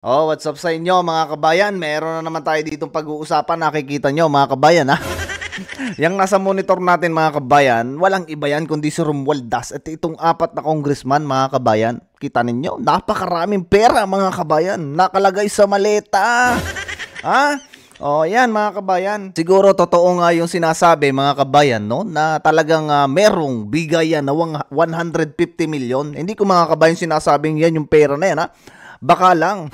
Oh, what's up sa inyo mga kabayan? Meron na naman tayo ditong pag-uusapan. Nakikita nyo mga kabayan ha. Yang nasa monitor natin mga kabayan, walang iba yan kundi si Romualdez at itong apat na congressman mga kabayan. Kita ninyo, napakaraming pera mga kabayan. Nakalagay sa maleta. Ha? Oh, yan mga kabayan. Siguro totoo nga yung sinasabi mga kabayan, no? Na talagang merong bigayan na 150 million. Hindi ko mga kabayan sinasabing yan yung pera na yan ha. Baka lang.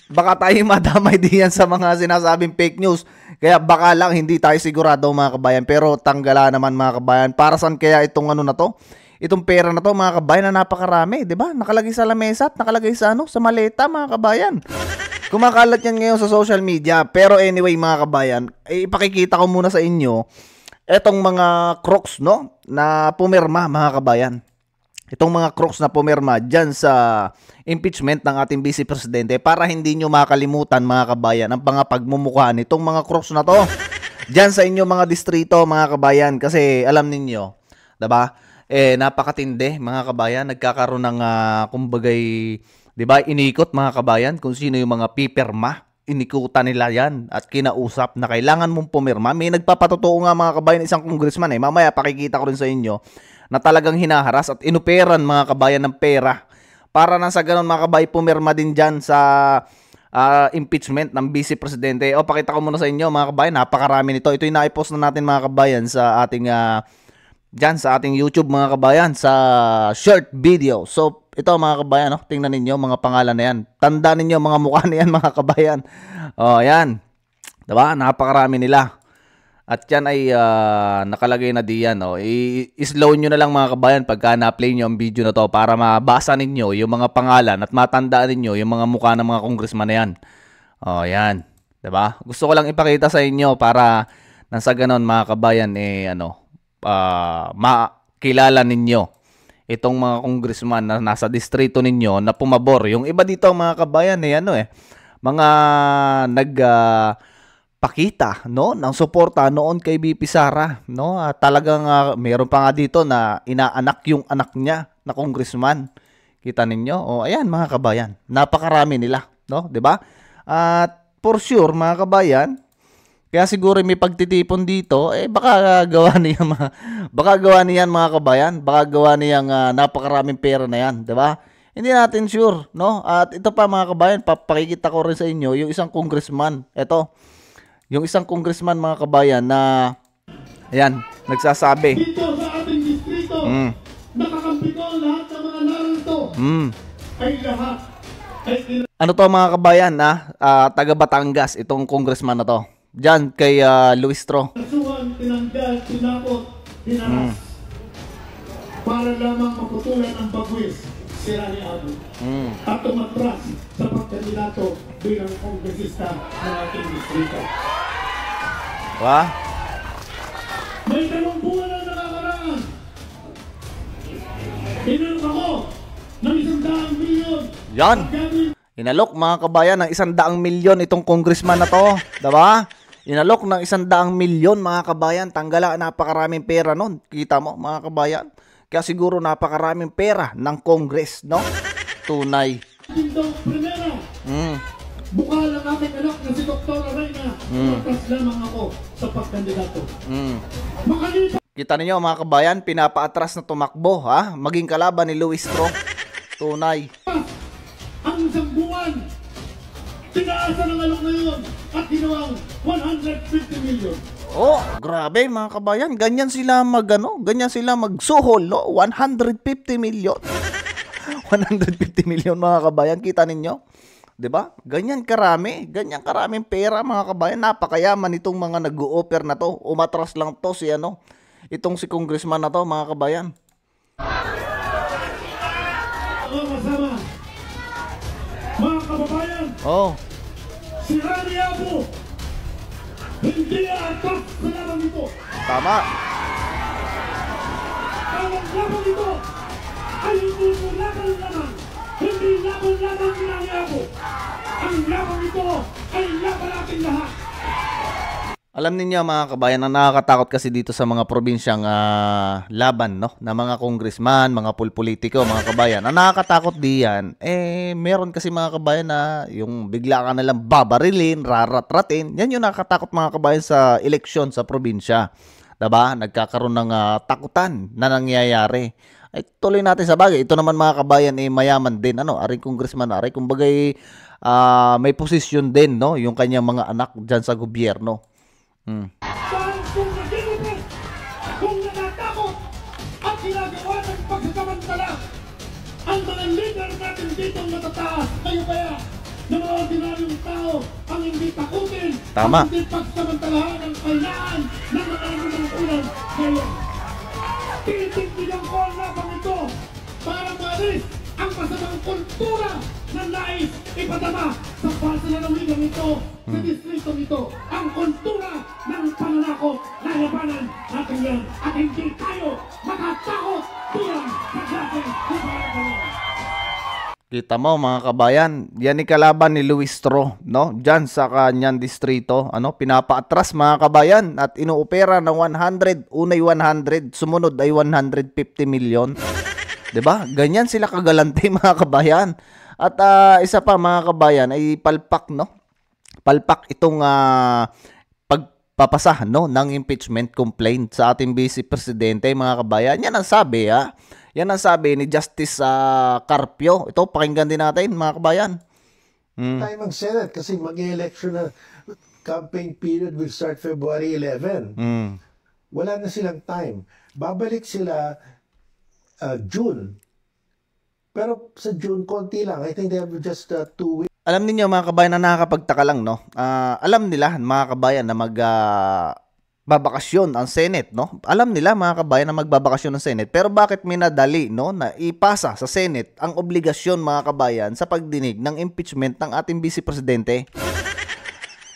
Baka tayo madamay din yan sa mga sinasabing fake news. Kaya baka lang hindi tayo sigurado mga kabayan. Pero tanggala naman mga kabayan. Para saan kaya itong ano na to? Itong pera na to mga kabayan na napakarami, 'di ba? Nakalagay sa lamesa at nakalagay sa sa maleta mga kabayan. Kumakalat yan ngayon sa social media. Pero anyway mga kabayan, ipakikita ko muna sa inyo etong mga crooks no na pumirma mga kabayan. Itong mga crooks na pumirma dyan sa impeachment ng ating Vice Presidente para hindi nyo makalimutan mga kabayan ang mga pagmumukha nitong mga crooks na to dyan sa inyo mga distrito mga kabayan. Kasi alam ninyo, diba? Napakatindi mga kabayan. Nagkakaroon ng kumbagay, diba? Inikot mga kabayan kung sino yung mga pipirma. Inikutan nila yan at kinausap na kailangan mong pumirma. May nagpapatotoo nga mga kabayan isang congressman mamaya pakikita ko rin sa inyo na talagang hinaharas at inuperan mga kabayan ng pera para na sa ganun mga kabayan pumirma din dyan sa impeachment ng Vice Presidente. O pakita ko muna sa inyo mga kabayan, napakarami nito. Ito yung na-post na natin mga kabayan sa ating dyan sa ating YouTube mga kabayan sa short video. So ito mga kabayan, no? Tingnan ninyo mga pangalan na yan. Tandaan ninyo mga mukha na yan mga kabayan. O yan, diba? Napakarami nila. At yan ay nakalagay na diyan. No? I-slow nyo na lang mga kabayan pagka na-play nyo ang video na to para mabasa ninyo yung mga pangalan at matandaan ninyo yung mga mukha ng mga congressman na yan. O yan, diba? Gusto ko lang ipakita sa inyo para nang sa ganon mga kabayan makilala ninyo itong mga congressman na nasa distrito ninyo na pumabor. Yung iba dito mga kabayan mga pakita no ng suporta noon kay BP Sara no talagang meron pa nga dito na inaanak yung anak niya na congressman. Kita ninyo? O ayan mga kabayan, napakarami nila no, 'di ba? At for sure mga kabayan, kaya siguro may pagtitipon dito baka gawa niyan mga kabayan, baka gawa niyang napakaraming pera na yan, 'di ba? Hindi natin sure no. At ito pa mga kabayan, papakikita ko rin sa inyo yung isang congressman. Ito yung isang congressman mga kabayan na ayan, nagsasabi dito sa ating distrito, nakakampi ko lahat ng mga narito ay lahat ay ano to mga kabayan taga Batangas itong congressman na to dyan kay Luistro. Tinanggal, tinakot, dinaras para lamang maputulan ang bagwis sila ni Abu at tumatras sa pagkandidato bilang kongresista ng ating distrito. Wah? May 2 buwan na nakakaraan. Inalok ako ng 100 milyon. Yan. Inalok mga kabayan ng 100 milyon itong congressman na to. Diba? Inalok ng 100 milyon mga kabayan. Tanggala, napakaraming pera nun. Kita mo mga kabayan. Kaya siguro napakaraming pera ng Congress, no? Tunay. Primera. Bukal ang aking anak na si Dr. Reyna. Matas lamang ako sa pagkandidato. Kita niyo mga kabayan, pinapaatras na tumakbo, ha? Maging kalaban ni Luistro. Tunay. Ang isang buwan, tinaasan ang alok ngayon at ginawang 150 million. Oh, grabe mga kabayan. Ganyan sila ganyan sila magsuhol, no? 150 million. 150 million mga kabayan, kita ninyo? 'Di ba? Ganyan karaming pera mga kabayan. Napakayaman itong mga nag-o-offer na to. Umatras lang to si itong si congressman na to mga kabayan. Kasama, mga kababayan, si Rani Abu hindi atas sa laban ito. Tama. Ang laban ito ay hindi mo laban. Hindi laban ni Rani Abu. Ang laban ito ay laban natin lahat. Alam ninyo mga kabayan, ang nakakatakot kasi dito sa mga probinsyang laban, no? Na mga congressman, mga pulpolitiko, mga kabayan. Ang nakakatakot diyan, meron kasi mga kabayan na yung bigla ka nalang babarilin, raratratin. Yan yung nakakatakot mga kabayan sa eleksyon sa probinsya. Diba? Nagkakaroon ng takutan na nangyayari. Ay, tuloy natin sa bagay. Ito naman mga kabayan, mayaman din. Ano, aring congressman, aring kumbagay, may posisyon din, no? Yung kanyang mga anak dyan sa gobyerno. Dahil kung nagiging kung natatakot at ginagawa ng pagsasamantala ang mga leader natin dito matataas, kayo kaya na mga ordinaryong tao ang hindi takutin, Tama. ang hindi pagsamantalahan ang kailangan ng mga nanunungkulan ngayon. Tinitindigan ko ang labang ito para maalis ang masamang kultura na nais ipadama sa pananalawigan ito sa distrito ito. Ang kultura ng pananakot na labanan natin yan at hindi tayo makatakot bilang pagdati ng pananalawigan. Kita mo mga kabayan, yan ni kalaban ni Luis Tro, no? Diyan sa kanyang distrito, ano, pinapaatras mga kabayan at inuopera ng 100, unay 100, sumunod ay 150 million. 'Di ba? Ganyan sila kagalante mga kabayan. At isa pa mga kabayan ay palpak, no? Palpak itong pagpapasa, no, ng impeachment complaint sa ating Vice Presidente mga kabayan. Yan ang sabi, Yan ang sabi ni Justice Carpio. Ito, pakinggan din natin, mga kabayan. Time ang Senate kasi mag-election na campaign period will start February 11. Wala na silang time. Babalik sila June. Pero sa June, konti lang. I think they have just 2 weeks. Alam niyo mga kabayan na nakakapagtaka lang, no? Alam nila, mga kabayan, na babakasyon ang Senate, no? Alam nila mga kabayan na magbabakasyon ng Senate, pero bakit minadali, no, na ipasa sa Senate ang obligasyon mga kabayan sa pagdinig ng impeachment ng ating Vice Presidente?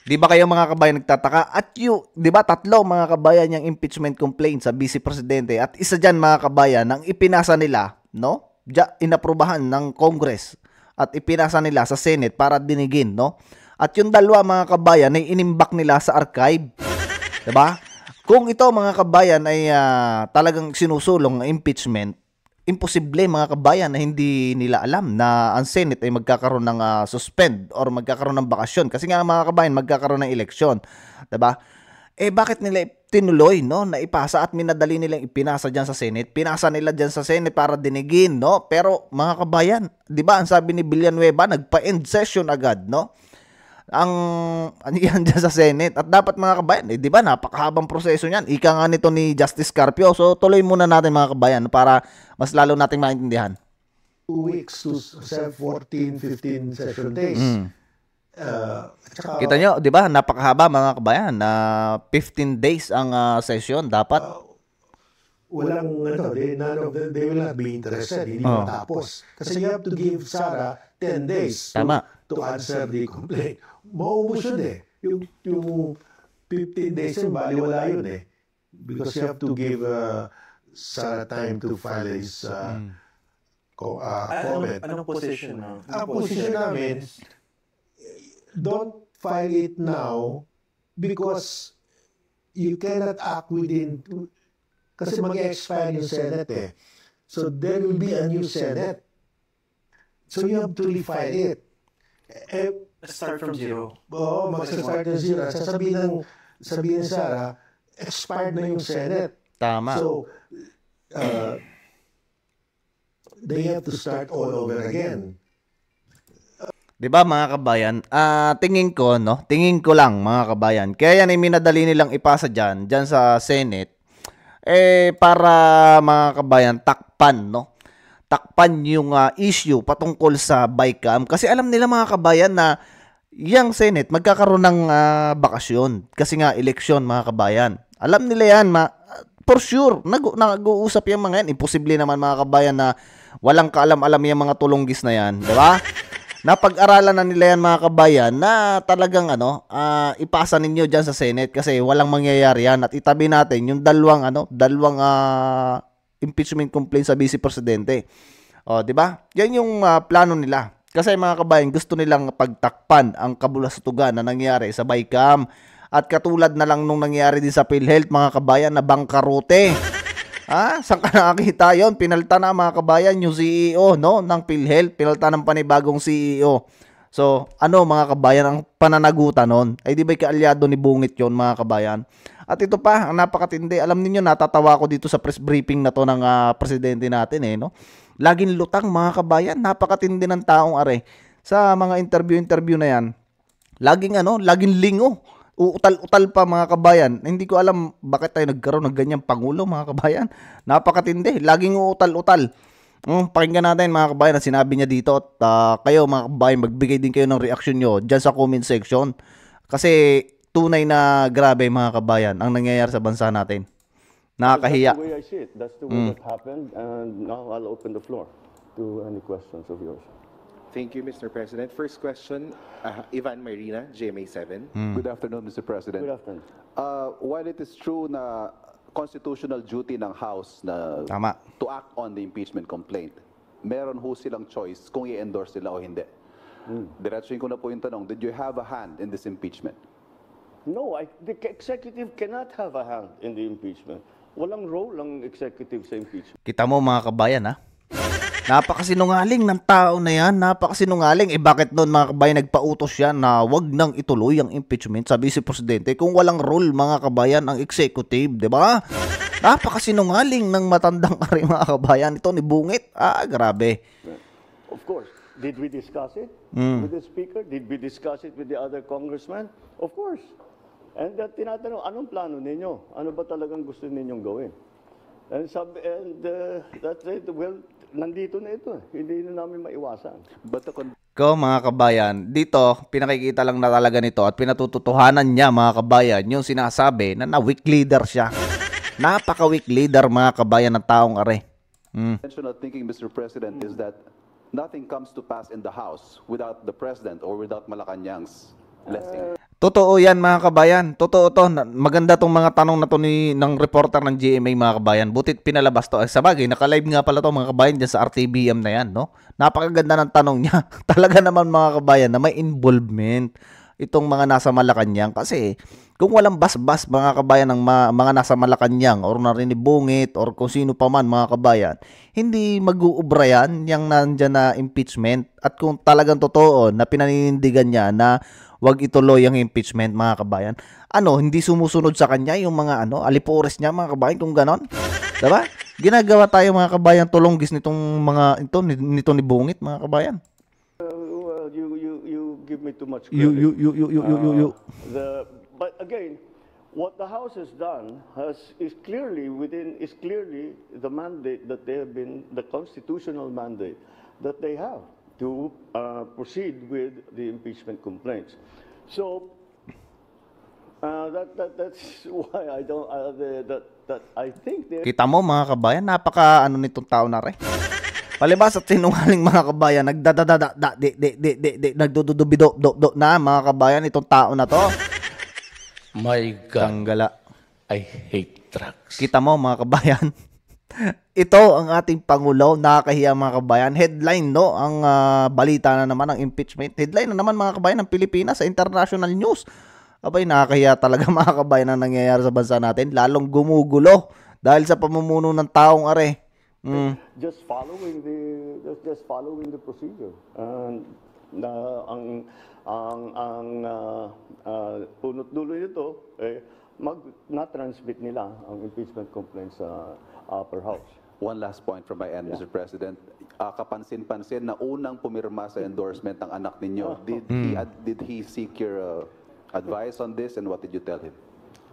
Di ba kayo mga kabayan nagtataka? At di ba tatlo mga kabayan yung impeachment complaint sa Vice Presidente at isa diyan mga kabayan ang ipinasa nila, no? Inaprubahan ng Congress at ipinasa nila sa Senate para dinigin, no? At yung dalawa mga kabayan ay inimbak nila sa archive. Diba? Kung ito mga kabayan ay talagang sinusulong ng impeachment, imposible mga kabayan na hindi nila alam na ang Senate ay magkakaroon ng suspend or magkakaroon ng bakasyon. Kasi nga mga kabayan, magkakaroon ng eleksyon. Diba? Bakit nila tinuloy, no, na ipasa at minadali nilang ipinasa dyan sa Senate? Pinasa nila dyan sa Senate para dinigin, no? Pero mga kabayan, di ba, ang sabi ni Villanueva, nagpa-end session agad, no? Yan dyan sa Senate. At dapat mga kabayan, di ba, napakahabang proseso niyan. Ika nga nito ni Justice Carpio. So, tuloy muna natin mga kabayan para mas lalo nating maintindihan. 2 weeks to 14, 15 session days. Kita nyo, di ba, napakahaba mga kabayan. 15 days ang session dapat. Walang, they will not be interested. Hindi matapos. Kasi you have to give Sara 10 days to answer the complaint. Maubos yun yung 15 days yun, baliwala yun because you have to give Sara time to file his comment. Anong position mo? Ang position namin, don't file it now because you cannot act within, kasi mag-expire yung Senate So there will be a new Senate. So you have to refile it. Start from zero. Oo, mag-start ng zero. Sabihin ng Sara, expired na yung Senate. Tama. So, they have to start all over again. Di ba mga kabayan? Tingin ko lang mga kabayan. Kaya yan ay minadali nilang ipasa dyan sa Senate. Para mga kabayan, takpan, no? Takpan yung issue patungkol sa BICAM. Kasi alam nila mga kabayan na yung Senate magkakaroon ng bakasyon. Kasi nga, eleksyon mga kabayan. Alam nila yan, for sure, nag-uusap yung mga yan. Imposible naman mga kabayan na walang kaalam-alam yung mga tulunggis na yan. Di ba? Napag-aralan na nila yan mga kabayan na talagang ipasa ninyo dyan sa Senate kasi walang mangyayari yan. At itabi natin yung dalawang impeachment complaint sa Vice Presidente. O, di ba? Yan yung plano nila. Kasi mga kabayan, gusto nilang pagtakpan ang kabulasutugan na nangyari sa BICAM At katulad na lang nung nangyari din sa PhilHealth, mga kabayan, na bangkarote. Saan ka nakakita yun? Pinalta na, mga kabayan, yung CEO, no, ng PhilHealth. Pinalta ng panibagong CEO. So, mga kabayan, ang pananagutan nun, ay di ba'y kaalyado ni Bungit yon, mga kabayan? At ito pa, ang napakatindi. Alam niyo, natatawa ko dito sa press briefing na to ng presidente natin, no? Laging lutang, mga kabayan. Napakatindi ng taong are. Sa mga interview na yan, laging lingo. Uutal-utal pa, mga kabayan. Hindi ko alam bakit tayo nagkaroon ng ganyang pangulo, mga kabayan. Napakatindi. Laging uutal-utal. Pakinggan natin, mga kabayan, na sinabi niya dito. At kayo, mga kabayan, magbigay din kayo ng reaction nyo dyan sa comment section. Kasi tunay na grabe, mga kabayan, ang nangyayari sa bansa natin. Nakakahiya. That's the way I see it. That's the way that happened. And now I'll open the floor to any questions of yours. Thank you, Mr. President. First question, Ivan Marina, GMA7. Good afternoon, Mr. President. Good afternoon. While it is true na constitutional duty ng House na Tama. to act on the impeachment complaint, meron ho silang choice kung i-endorse nila o hindi. Diretsuhin ko na po yung tanong, did you have a hand in this impeachment? No, the executive cannot have a hand in the impeachment. Walang role ang executive sa impeachment. Kita mo, mga kabayan, napakasinungaling ng tao na yan. Napakasinungaling. Bakit noon, mga kabayan, nagpautos siya na wag nang ituloy ang impeachment sa Vice Presidente kung walang role, mga kabayan, ang executive, di ba? Napakasinungaling ng matandang ari, mga kabayan. Ito ni Bungit. Grabe. Of course. Did we discuss it with the Speaker? Did we discuss it with the other congressmen? Of course. And tinatanong, anong plano ninyo? Ano ba talagang gusto ninyong gawin? And that's it. Well, nandito na ito. Hindi na namin maiwasan. Mga kabayan, dito, pinakikita lang na talaga nito at pinatututuhanan niya, mga kabayan, yung sinasabi na weak leader siya. Napaka-weak leader, mga kabayan, ng taong are. Conventional thinking, Mr. President, is that nothing comes to pass in the House without the President or without Malacanang's blessing. Totoo yan, mga kabayan. Totoo to. Maganda tong mga tanong na to ng reporter ng GMA, mga kabayan. Butit pinalabas to. Sa bagay, naka-live nga pala to, mga kabayan, dyan sa RTBM na yan, no? Napakaganda ng tanong niya. Talaga naman, mga kabayan, na may involvement itong mga nasa Malacanang. Kasi kung walang bas-bas, mga kabayan, ng mga nasa Malacanang or narinig Bungit or kung sino pa man, mga kabayan, hindi mag-uubra yan yung nandyan na impeachment. At kung talagang totoo na pinaninindigan niya na wag ituloy ang impeachment, mga kabayan, hindi sumusunod sa kanya yung mga alipores niya, mga kabayan, kung ganon. Diba? Ginagawa tayo, mga kabayan, tulonggis nitong mga nito ni Bungit, mga kabayan. Well, you give me too much credit. But again, what the House has done is clearly the mandate that they have been, the constitutional mandate that they have to proceed with the impeachment complaints. So that's why I think kita mo, mga kabayan, napaka nitong tao na rin. Palibas at sinungaling, mga kabayan, nagdududubido na, mga kabayan, itong tao na to. My God, Tanggala. I hate trucks. Kita mo, mga kabayan, ito ang ating Pangulo. Nakakahiya, mga kabayan. Headline, no? Ang balita na naman ng impeachment. Headline na naman, mga kabayan, ng Pilipinas sa international news. Abay, nakakahiya talaga, mga kabayan, ang nangyayari sa bansa natin. Lalong gumugulo dahil sa pamumuno ng taong are. Just following the procedure. Punot dulo nito, na-transmit nila ang impeachment complaints sa upper house. One last point from my end, Mr. President. Kapansin-pansin na unang pumirma sa endorsement ng anak ninyo. Did he seek your advice on this, and what did you tell him?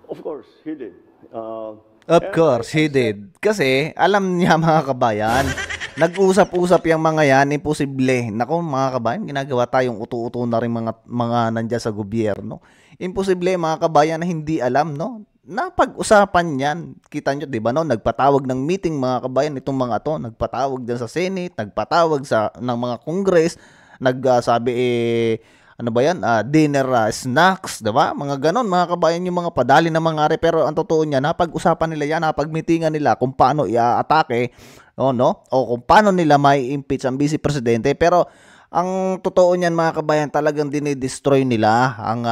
Of course, he did. Of course, he did. Kasi, alam niya, mga kabayan, nag-usap-usap yung mga yan, imposible. Naku, mga kabayan, ginagawa tayong utu-utu na rin mga nandiyan sa gobyerno. Imposible, mga kabayan, na hindi alam, no? Napag-usapan yan. Kita nyo, di ba, no? Nagpatawag ng meeting, mga kabayan, itong mga to. Nagpatawag dyan sa Senate, nagpatawag ng mga Congress, nagsabi, ano ba yan? Dinner snacks, diba? Mga ganon, mga kabayan, yung mga padali na mga are. Pero ang totoo niya, napag-usapan nila yan, napag-meetingan nila kung paano i-atake, no? O kung paano nila may impeach ang Vice Presidente. Pero Ang totoo niyan mga kabayan, talagang dinidestroy nila ang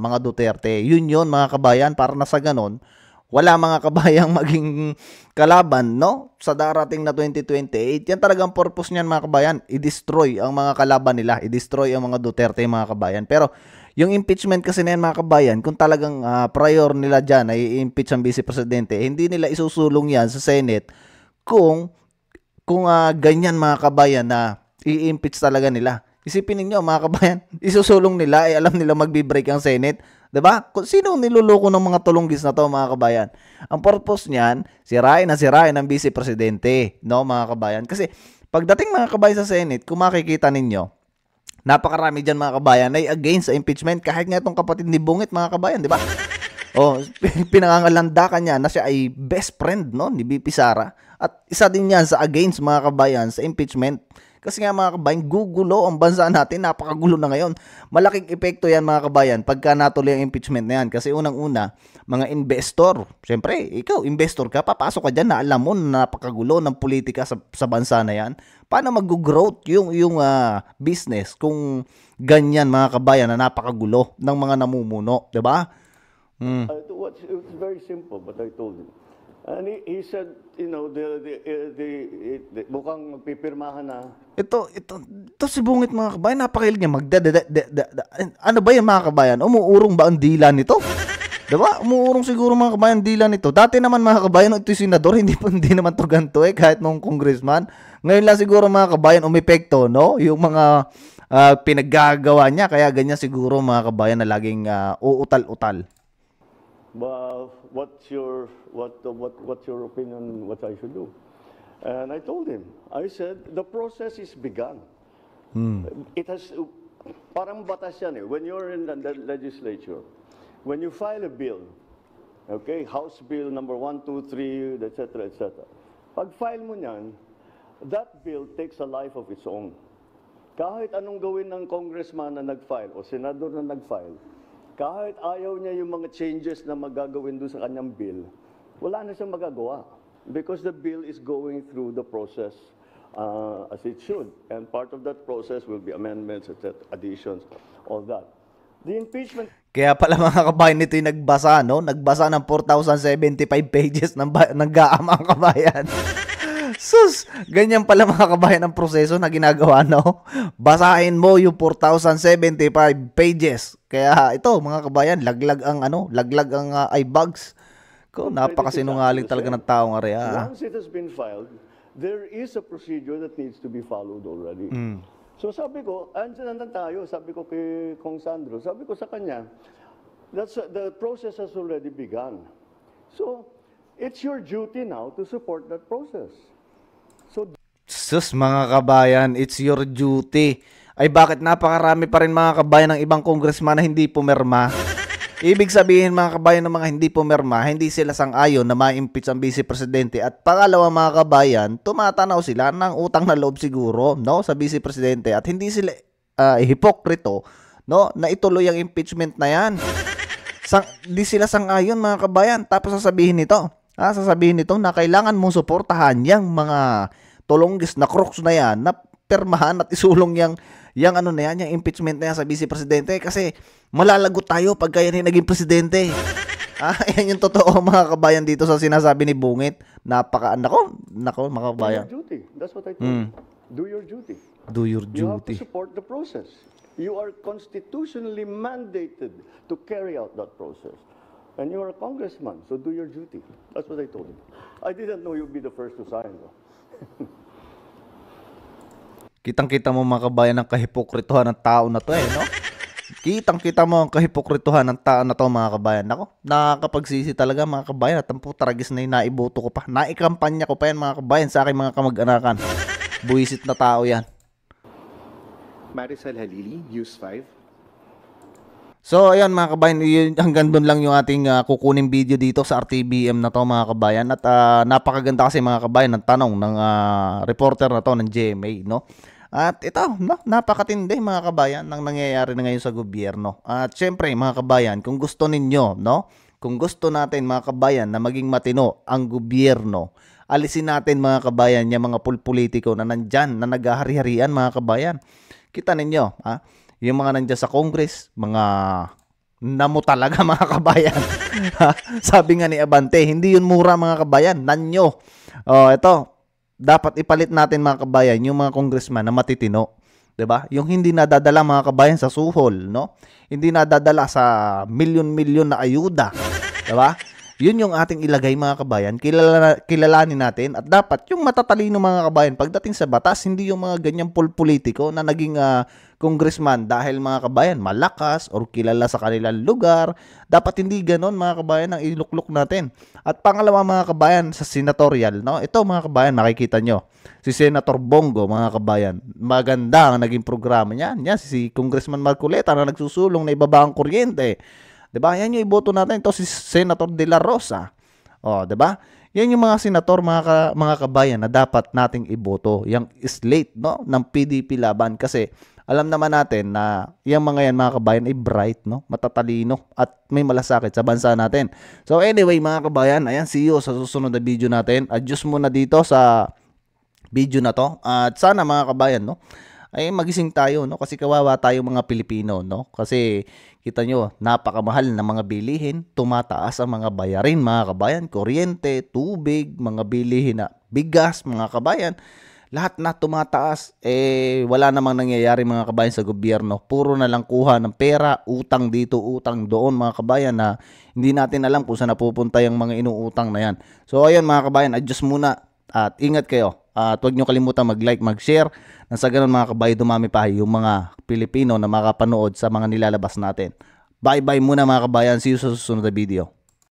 mga Duterte. Yun mga kabayan, para na sa ganon, wala mga kabayang maging kalaban, no? Sa darating na 2028, yan talagang purpose niyan mga kabayan, i-destroy ang mga kalaban nila, i-destroy ang mga Duterte mga kabayan. Pero yung impeachment kasi na yan mga kabayan, kung talagang prior nila dyan ay i-impeach ang Vice Presidente, hindi nila isusulong yan sa Senate kung ganyan mga kabayan na i-impeach talaga nila. Isipin niyo mga kabayan, isusulong nila ay alam nila magbi-break ang Senate. 'Di ba? Sino niloloko ng mga tulunggis na to mga kabayan? Ang purpose niyan, sirain ang Vice Presidente, no mga kabayan? Kasi pagdating mga kabayan sa Senate, kung makikita ninyo, napakarami diyan mga kabayan ay against sa impeachment, kahit nga itong kapatid ni Bungit mga kabayan, 'di ba? Pinangangalandakan niya na siya ay best friend, no, ni BP Sara. At isa din yan sa against mga kabayan sa impeachment. Kasi nga mga kabayan, gugulo ang bansa natin, napakagulo na ngayon. Malaking epekto yan mga kabayan pagka natuloy ang impeachment na yan. Kasi unang-una, mga investor, syempre, ikaw, investor ka, papasok ka dyan na alam mo na napakagulo ng politika sa bansa na yan. Paano mag-growth yung business kung ganyan mga kabayan na napakagulo ng mga namumuno, diba? It's very simple, but I told him. And he said, you know, mukhang magpipirmahan na. Ito si Bungit mga kabayan, napakahilig niya ano ba yan mga kabayan? Umuurong ba ang dila nito? Diba? Umuurong siguro mga kabayan dila nito. Dati naman mga kabayan, ito yung senador, hindi naman to ganito kahit nung congressman. Ngayon lang siguro mga kabayan, umepekto, no? Yung mga pinaggagawa niya, kaya ganyan siguro mga kabayan na laging uutal-utal. What's your opinion what I should do? And I told him, I said, the process is begun. It has, parang batas yan eh. When you're in the legislature, when you file a bill, okay, House Bill number 1, 2, 3, etc. Pag file mo niyan, that bill takes a life of its own. Kahit anong gawin ng congressman na nag-file o senador na nag-file, kahit ayaw niya yung mga changes na magagawin doon sa kanyang bill, wala na siyang magagawa. Because the bill is going through the process as it should. And part of that process will be amendments, etc., additions, all that. The impeachment... Kaya pala mga kabayan, ito yung nagbasa, no? Nagbasa ng 4,075 pages ng gaamang kabayan. Sus, ganyan pala mga kabayan ang proseso na ginagawa, no? Basahin mo yung 4,075 pages. Kaya ito mga kabayan, laglag ang eyebags. Napakasinungaling talaga ng taong area. Once it has been filed, there is a procedure that needs to be followed already. So sabi ko, andyan tayo, sabi ko kay Kong Sandro, sabi ko sa kanya, the process has already begun. So, it's your duty now to support that process. Sus mga kabayan, it's your duty. Ay bakit napakarami pa rin mga kabayan ng ibang congressman na hindi pumirma? Ibig sabihin mga kabayan ng mga hindi pumirma, hindi sila sang-ayon na ma-impeach ang Vice Presidente. At pangalawa mga kabayan, tumatanaw sila ng utang na loob siguro, no, sa Vice Presidente. At hindi sila hipokrito, no, na ituloy ang impeachment na yan. Hindi sila sang-ayon mga kabayan. Tapos sasabihin nito na kailangan mong suportahan yung mga tulonggis na crooks na yan, na permahan at isulong yung impeachment na yan sa Vice Presidente, kasi malalagot tayo pagka yan naging presidente. Yan yung totoo mga kabayan dito sa sinasabi ni Bungit. Nako mga kabayan. Do your duty. That's what I told you. Do your duty. Do your duty. You have to support the process. You are constitutionally mandated to carry out that process. And you are a congressman, so do your duty. That's what I told him. I didn't know you'd be the first to sign, though. Kitang-kita mo mga kabayan ang kahipokrituhan ng tao na to no? Kitang-kita mo ang kahipokrituhan ng tao na to mga kabayan. Nako, nakakapagsisi talaga mga kabayan at ang putaragis na naiboto ko pa. Naikampanya ko pa yan mga kabayan sa aking mga kamag-anakan. Buwisit na tao yan. Maricel Halili, News 5. So, ayan mga kabayan, hanggang doon lang yung ating kukuning video dito sa RTBM na to mga kabayan. At napakaganda kasi mga kabayan ng tanong ng reporter na to ng GMA, no? At ito, no, napakatindi mga kabayan ng nangyayari na ngayon sa gobyerno. At syempre mga kabayan, kung gusto ninyo, no? Kung gusto natin mga kabayan na maging matino ang gobyerno, alisin natin mga kabayan yung mga politiko na nandyan, na naghahari-harian mga kabayan. Kita ninyo, yung mga nandiyan sa Congress, mga namo talaga mga kabayan. Sabi nga ni Abante, hindi yun mura mga kabayan, nanyo. Ito, dapat ipalit natin mga kabayan yung mga congressman na matitino. 'Di ba? Yung hindi nadadala mga kabayan sa suhol, no? Hindi nadadala sa milyon-milyon na ayuda. 'Di ba? Yun yung ating ilagay mga kabayan, kilalanin natin, at dapat yung matatalino mga kabayan pagdating sa batas, hindi yung mga ganyang politiko na naging congressman dahil mga kabayan malakas or kilala sa kanilang lugar. Dapat hindi ganon mga kabayan ang iluklok natin. At pangalawa mga kabayan sa senatorial, no? Ito mga kabayan, makikita nyo si Senator Bongo mga kabayan, maganda ang naging programa niya. Yan si Congressman Marcoleta na nagsusulong na ibaba ang kuryente. 'Di ba? Yan yung iboto natin. Ito si Senator De La Rosa. 'di ba? Yan yung mga senator mga kabayan na dapat nating iboto. Yung slate, no, ng PDP laban, kasi alam naman natin na yung mga yan mga kabayan ay bright, no, matatalino at may malasakit sa bansa natin. So anyway mga kabayan, ayan, see you sa susunod na video natin. Adjust muna dito sa video na to. At sana mga kabayan, no, ay magising tayo, no, kasi kawawa tayo mga Pilipino, no, kasi kita nyo, napakamahal na mga bilihin, tumataas ang mga bayarin mga kabayan, kuryente, tubig, mga bilihin na bigas mga kabayan, lahat na tumataas. Wala namang nangyayari mga kabayan sa gobyerno, puro na lang kuha ng pera, utang dito, utang doon mga kabayan, na hindi natin alam kung saan napupunta yung mga inuutang na yan. So ayun mga kabayan, adjust muna at ingat kayo. At huwag nyo kalimutan mag-like, mag-share, nang sa ganun mga kabayan dumami pa yung mga Pilipino na makapanood sa mga nilalabas natin. Bye-bye muna mga kabayan. See you sa susunod na video.